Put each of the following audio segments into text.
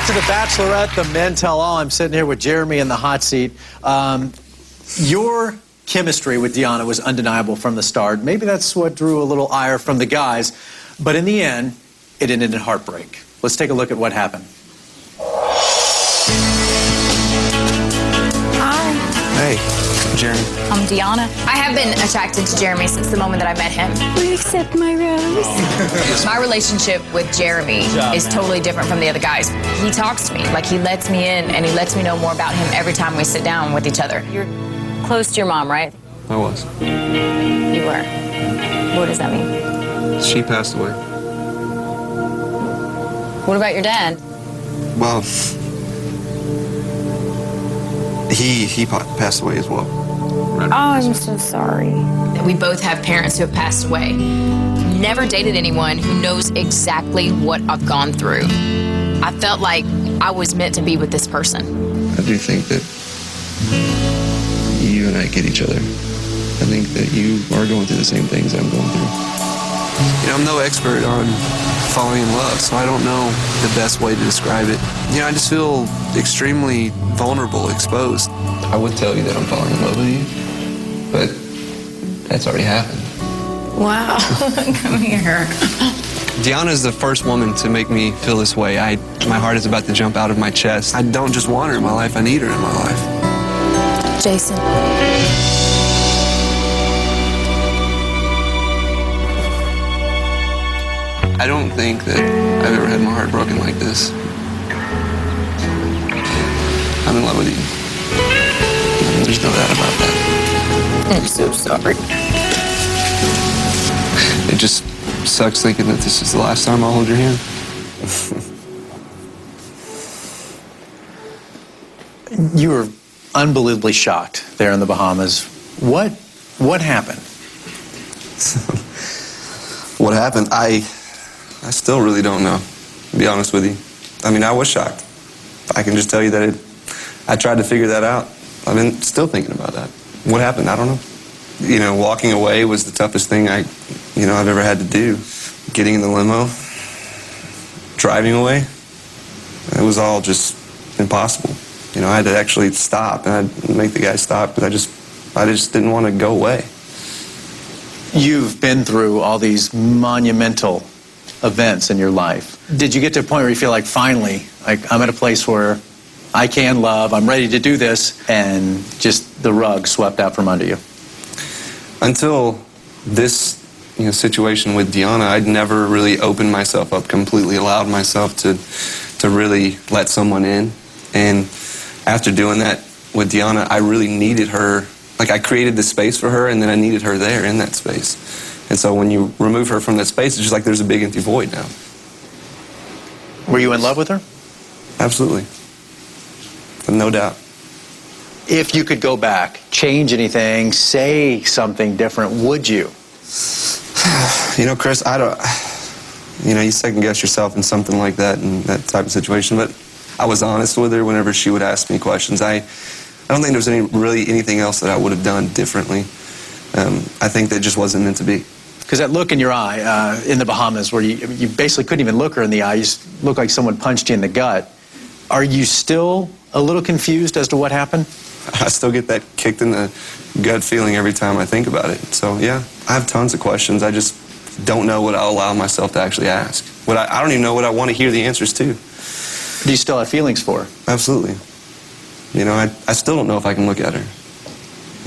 to The Bachelorette, the men tell all. I'm sitting here with Jeremy in the hot seat. Your chemistry with Deanna was undeniable from the start. Maybe that's what drew a little ire from the guys. But in the end, it ended in heartbreak. Let's take a look at what happened. Hi. Hey, Jeremy. I'm Deanna. I have been attracted to Jeremy since the moment that I met him. Will you accept my rose? My relationship with Jeremy is totally different from the other guys. He talks to me, like he lets me in, and he lets me know more about him every time we sit down with each other. You're close to your mom, right? I was. You were. What does that mean? She passed away. What about your dad? Well, he passed away as well. Oh, I'm so sorry. We both have parents who have passed away. Never dated anyone who knows exactly what I've gone through. I felt like I was meant to be with this person. I do think that you and I get each other. I think that you are going through the same things I'm going through. You know, I'm no expert on falling in love, so I don't know the best way to describe it. You know, I just feel extremely vulnerable, exposed. I would tell you that I'm falling in love with you, but that's already happened. Wow. Come here. Deanna is the first woman to make me feel this way. My heart is about to jump out of my chest. I don't just want her in my life, I need her in my life. Jason. I don't think that I've ever had my heart broken like this. I'm in love with you. There's no doubt about that. I'm so sorry. It just sucks thinking that this is the last time I'll hold your hand. You were unbelievably shocked there in the Bahamas. What happened? What happened? I still really don't know, to be honest with you. I mean, I was shocked. I can just tell you that I tried to figure that out. I've been still thinking about that. What happened? I don't know. You know, walking away was the toughest thing I've ever had to do. Getting in the limo, driving away, it was all just impossible. You know, I had to actually stop, and I'd make the guy stop because I just didn't want to go away. You've been through all these monumental events in your life. Did you get to a point where you feel like finally, like I'm at a place where I can love, I'm ready to do this, and just the rug swept out from under you? Until this situation with Deanna, I'd never really opened myself up completely, allowed myself to really let someone in. And after doing that with Deanna, I really needed her. Like, I created the space for her, and then I needed her there in that space. And so when you remove her from that space, it's just like there's a big empty void now. Were you in love with her? Absolutely. No doubt. If you could go back, change anything, say something different, would you? You know, Chris, you second guess yourself in something like that, in that type of situation, but I was honest with her whenever she would ask me questions. I don't think there was really anything else that I would have done differently. I think that just wasn't meant to be. Because that look in your eye in the Bahamas where you basically couldn't even look her in the eye, you just looked like someone punched you in the gut. Are you still a little confused as to what happened? I still get that kicked in the gut feeling every time I think about it. So, yeah, I have tons of questions. I just don't know what I'll allow myself to actually ask. I don't even know what I want to hear the answers to. Do you still have feelings for her? Absolutely. You know, I still don't know if I can look at her.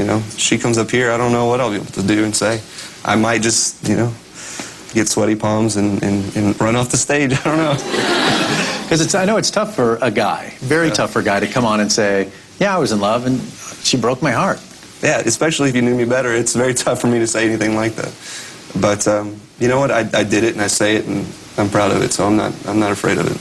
You know, she comes up here, I don't know what I'll be able to do and say. I might just, get sweaty palms and run off the stage. I don't know. Because I know it's tough for a guy, very tough for a guy to come on and say, yeah, I was in love and she broke my heart. Yeah, especially if you knew me better. It's very tough for me to say anything like that. But you know what? I did it and I say it and I'm proud of it, so I'm not afraid of it.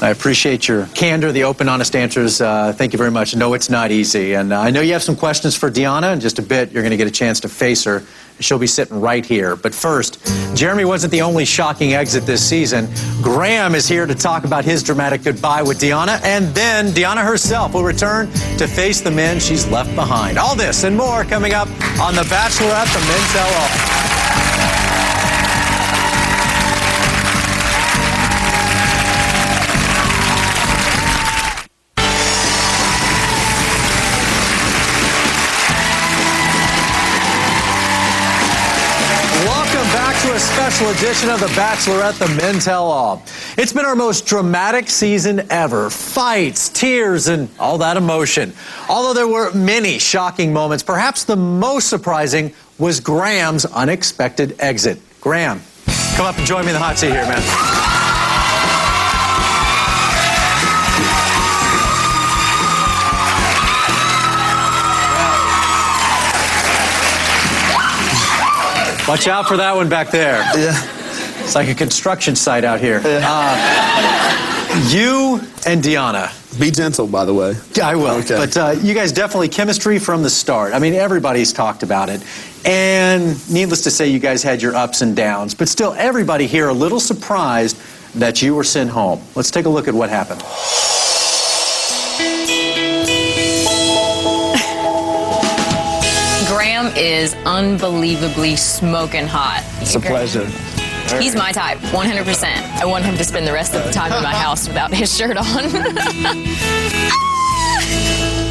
I appreciate your candor, the open, honest answers. Thank you very much. No, it's not easy. And I know you have some questions for Deanna. In just a bit, you're going to get a chance to face her. She'll be sitting right here. But first, Jeremy wasn't the only shocking exit this season. Graham is here to talk about his dramatic goodbye with Deanna. And then Deanna herself will return to face the men she's left behind. All this and more coming up on The Bachelorette, the Men Tell All. special edition of The Bachelorette, the Men Tell All. It's been our most dramatic season ever. Fights, tears, and all that emotion. Although there were many shocking moments, perhaps the most surprising was Graham's unexpected exit. Graham, come up and join me in the hot seat here, man. Watch out for that one back there. Yeah. It's like a construction site out here. Yeah. You and Deanna. Be gentle, by the way. I will. Okay. But you guys definitely chemistry from the start. I mean, everybody's talked about it. And needless to say, you guys had your ups and downs. But still, everybody here a little surprised that you were sent home. Let's take a look at what happened. Graham is unbelievably smoking hot. It's a pleasure. He's my type, 100%. I want him to spend the rest of the time in my house without his shirt on.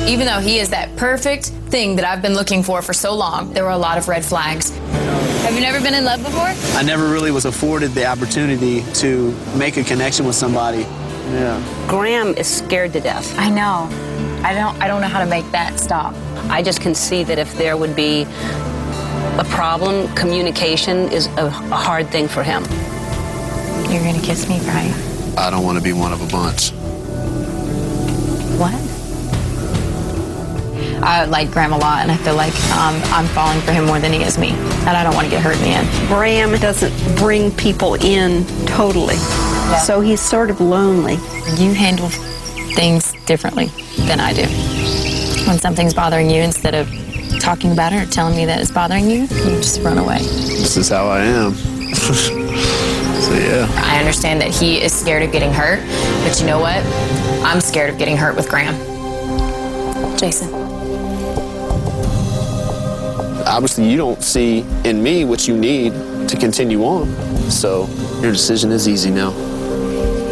Even though he is that perfect thing that I've been looking for so long, there were a lot of red flags. Have you never been in love before? I never really was afforded the opportunity to make a connection with somebody. Yeah. Graham is scared to death. I know. I don't know how to make that stop. I just can see that if there would be a problem, communication is a hard thing for him. You're gonna kiss me, right? I don't want to be one of a bunch. What? I like Graham a lot, and I feel like I'm falling for him more than he is me, and I don't want to get hurt in the end. Graham doesn't bring people in totally, so he's sort of lonely. You handle things differently than I do. When something's bothering you, instead of talking about it or telling me that it's bothering you, you just run away. This is how I am. So, yeah. I understand that he is scared of getting hurt, but you know what? I'm scared of getting hurt with Graham. Jason. Obviously, you don't see in me what you need to continue on. So your decision is easy now.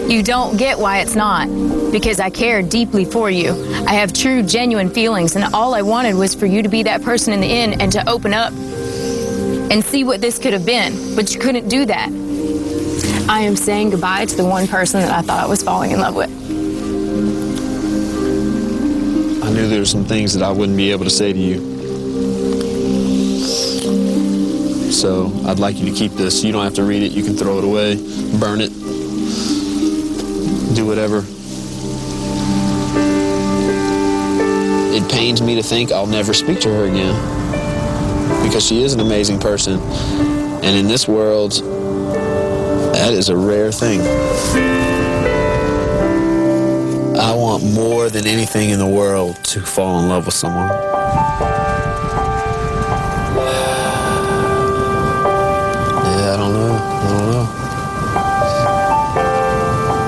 You don't get why it's not, because I care deeply for you. I have true, genuine feelings, and all I wanted was for you to be that person in the end and to open up and see what this could have been, but you couldn't do that. I am saying goodbye to the one person that I thought I was falling in love with. I knew there were some things that I wouldn't be able to say to you. So I'd like you to keep this. You don't have to read it. You can throw it away, burn it, do whatever. It pains me to think I'll never speak to her again, because she is an amazing person. And in this world, that is a rare thing. I want more than anything in the world to fall in love with someone. Yeah, I don't know.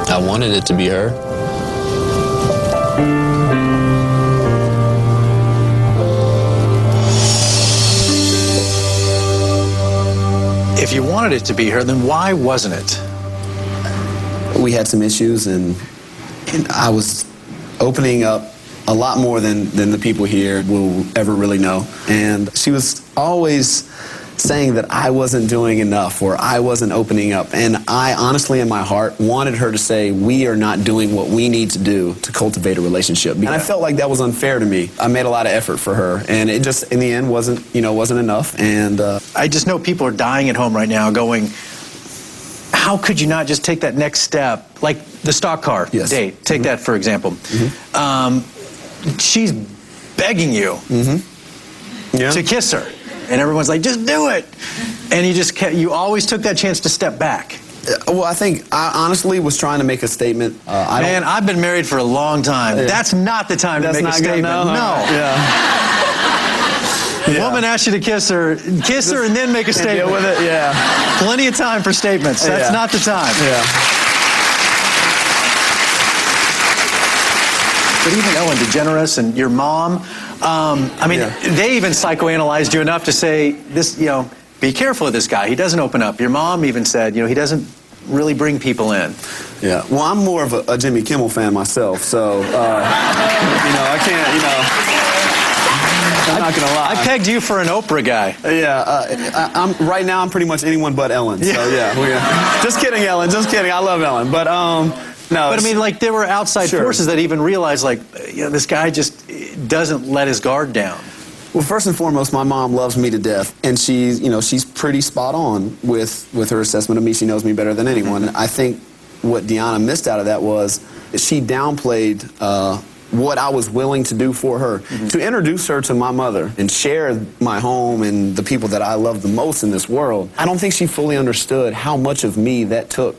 I wanted it to be her. If you wanted it to be her, then why wasn't it? We had some issues, and I was opening up a lot more than the people here will ever really know. And she was always saying that I wasn't doing enough or I wasn't opening up. And I honestly, in my heart, wanted her to say, we are not doing what we need to do to cultivate a relationship. And I felt like that was unfair to me. I made a lot of effort for her, and it just, in the end, wasn't enough. And I just know people are dying at home right now going, how could you not just take that next step? Like the stock car date. Take that, for example. She's begging you to kiss her. And everyone's like, just do it. And you always took that chance to step back. Well, I think I honestly was trying to make a statement. Man, I've been married for a long time. Yeah. That's not the time to make a statement. No. Yeah. The woman asks you to kiss her and then make a statement. Deal with it, yeah. Plenty of time for statements. That's not the time. Yeah. But even Ellen DeGeneres and your mom, they even psychoanalyzed you enough to say, this, be careful of this guy. He doesn't open up. Your mom even said, he doesn't really bring people in. Yeah. Well, I'm more of a Jimmy Kimmel fan myself, so, I can't, I'm not gonna lie. I pegged you for an Oprah guy. Yeah, I'm right now. I'm pretty much anyone but Ellen. So yeah, just kidding, Ellen. Just kidding. I love Ellen, but no. But I mean, like, there were outside Sure. forces that even realized, like, you know, this guy just doesn't let his guard down. Well, first and foremost, my mom loves me to death, and she's pretty spot on with her assessment of me. She knows me better than anyone. I think what Deanna missed out of that was she downplayed what I was willing to do for her. To introduce her to my mother and share my home and the people that I love the most in this world, I don't think she fully understood how much of me that took